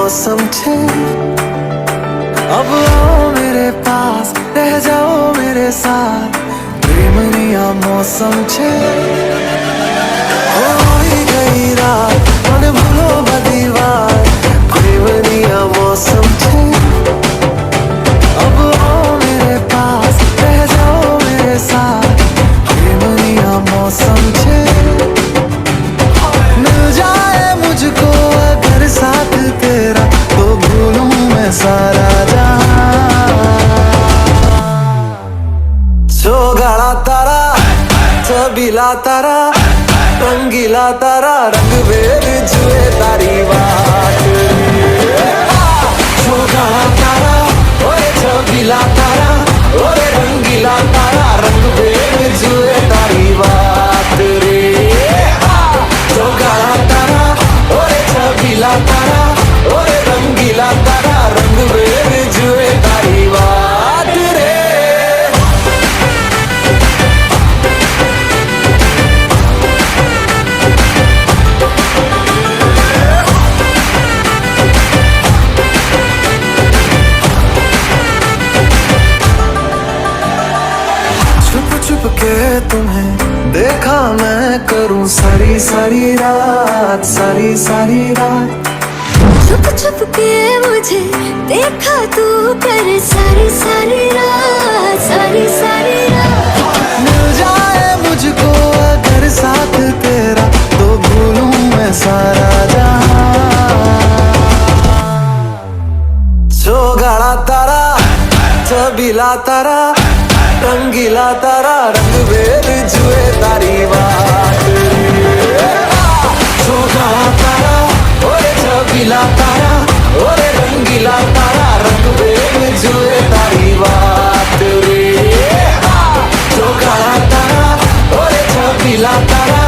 मौसम छे। अब आओ मेरे पास, रह जाओ मेरे साथ, प्रेमनिया मौसम छे। हो ही गई रात, मन भूलो बदी बात, प्रेमनिया मौसम छे। अब आओ मेरे पास, रह जाओ मेरे साथ, प्रेमनिया मौसम छे। मिल जाए मुझको अगर साथ तेरा, तो भूलूं मैं सारा जहां। सोगाड़ा तारा, छबीला तारा, रंगीला तारा, रंग बेर जुए तारी बात। सोगाड़ा तारा, ओए छबीला तारा, ओए रंगीला तारा, रंग बेर जुए तारी बात रे। सोगाड़ा तारा, ओए छबीला तारा, ओए रंगीला तारा, रंग बेर जुए तारी बात रे। छुप छुप के तुम्हें देखा मैं, करूं सारी सारी रात, सारी सारी रात। छुप छुप के मुझे देखा तू कर सारी सारी रात, सारी सारी रात। मिल जाए मुझको अगर साथ तेरा, तो भूलूं मैं सारा जहां। सोगाड़ा तारा, छबीला तारा, रंगीला तारा, रंग बेर जुए तारी बात रे। सोगाड़ा तारा, ओए छबीला तारा, ओए रंगीला तारा, रंग बेर जुए तारी बात रे। सोगाड़ा तारा, ओए छबीला तारा,